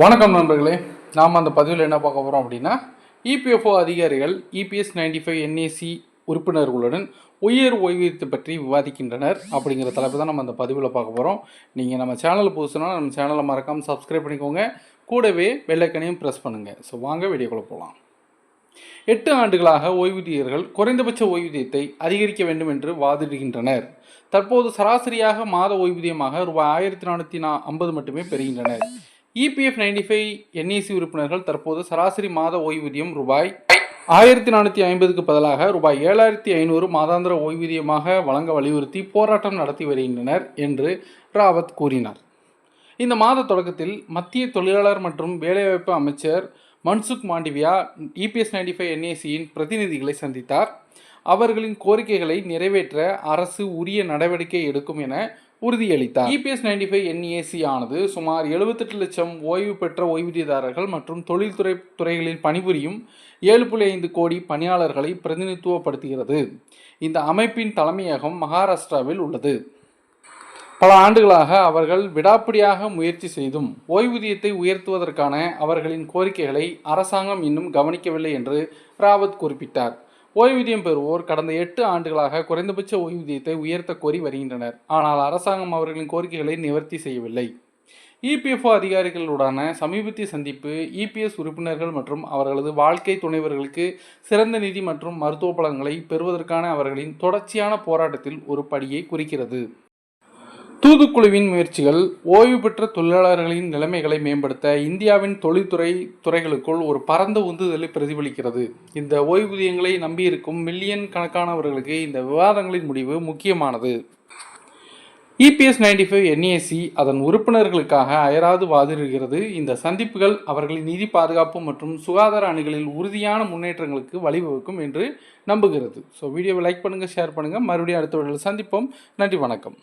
வணக்கம் நண்பர்களே. நாம் அந்த பதிவில் என்ன பார்க்க போகிறோம் அப்படின்னா, இபிஎஃப்ஓ அதிகாரிகள் இபிஎஸ் 95 என்ஏசி உறுப்பினர்களுடன் உயர் ஓய்வூதியத்தை பற்றி விவாதிக்கின்றனர் அப்படிங்கிற தலைப்பு தான் நம்ம அந்த பதிவில் பார்க்க போகிறோம். நீங்கள் நம்ம சேனல் புதுசுனா நம்ம சேனலை மறக்காமல் சப்ஸ்கிரைப் பண்ணிக்கோங்க, கூடவே பெல் ஐக்கனையும் ப்ரெஸ் பண்ணுங்கள். ஸோ வாங்க வீடியோக்குள்ள போகலாம். 8 ஆண்டுகளாக ஓய்வூதியர்கள் குறைந்தபட்ச ஓய்வூதியத்தை அதிகரிக்க வேண்டும் என்று வாதிடுகின்றனர். தற்போது சராசரியாக மாத ஓய்வூதியமாக ரூபாய் 1450 மட்டுமே பெறுகின்றனர். இபிஎஃப் 95 என்ஏசி உறுப்பினர்கள் தற்போது சராசரி மாத ஓய்வூதியம் ரூபாய் 1450க்கு பதிலாக ரூபாய் 7500 மாதாந்திர ஓய்வூதியமாக வழங்க வலியுறுத்தி போராட்டம் நடத்தி வருகின்றனர் என்று ராவத் கூறினார். இந்த மாத தொடக்கத்தில் மத்திய தொழிலாளர் மற்றும் வேலைவாய்ப்பு அமைச்சர் மன்சுக் மாண்டவியா இபிஎஸ் 95 என்ஏசியின் பிரதிநிதிகளை சந்தித்தார். அவர்களின் கோரிக்கைகளை நிறைவேற்ற அரசு உரிய நடவடிக்கை எடுக்கும் என உறுதியளித்தார். இபிஎஸ் 95 என்ஏசி ஆனது சுமார் 78 லட்சம் ஓய்வு பெற்ற ஓய்வூதியதாரர்கள் மற்றும் தொழில்துறை துறைகளில் பணிபுரியும் 7.5 கோடி பணியாளர்களை பிரதிநிதித்துவப்படுத்துகிறது. இந்த அமைப்பின் தலைமையகம் மகாராஷ்டிராவில் உள்ளது. பல ஆண்டுகளாக அவர்கள் விடாப்பிடியாக முயற்சி செய்தும் ஓய்வூதியத்தை உயர்த்துவதற்கான அவர்களின் கோரிக்கைகளை அரசாங்கம் இன்னும் கவனிக்கவில்லை என்று ராவத் குறிப்பிட்டார். ஓய்வூதியம் பெறுவோர் கடந்த 8 ஆண்டுகளாக குறைந்தபட்ச ஓய்வூதியத்தை உயர்த்த கோரி வருகின்றனர். ஆனால் அரசாங்கம் அவர்களின் கோரிக்கைகளை நிவர்த்தி செய்யவில்லை. இபிஎஃப்ஓ அதிகாரிகளுடான சமீபத்திய சந்திப்பு இபிஎஸ் உறுப்பினர்கள் மற்றும் அவர்களது வாழ்க்கை துணைவர்களுக்கு சிறந்த நிதி மற்றும் மருத்துவ பலன்களை பெறுவதற்கான அவர்களின் தொடர்ச்சியான போராட்டத்தில் ஒரு படியை குறிக்கிறது. தூதுக்குழுவின் முயற்சிகள் ஓய்வு பெற்ற தொழிலாளர்களின் நிலைமைகளை மேம்படுத்த இந்தியாவின் துறைகளுக்குள் ஒரு பரந்த உந்துதலை பிரதிபலிக்கிறது. இந்த ஓய்வூதியங்களை நம்பியிருக்கும் மில்லியன் கணக்கானவர்களுக்கு இந்த விவாதங்களின் முடிவு முக்கியமானது. இபிஎஸ் 95 என்ஏசி அதன் உறுப்பினர்களுக்காக அயராது வாதிடுகிறது. இந்த சந்திப்புகள் அவர்களின் நிதி பாதுகாப்பு மற்றும் சுகாதார அணிகளில் உறுதியான முன்னேற்றங்களுக்கு வழிவகுக்கும் என்று நம்புகிறது. ஸோ வீடியோவை லைக் பண்ணுங்கள், ஷேர் பண்ணுங்கள். மறுபடியும் அடுத்த வீடியோவில் சந்திப்போம். நன்றி, வணக்கம்.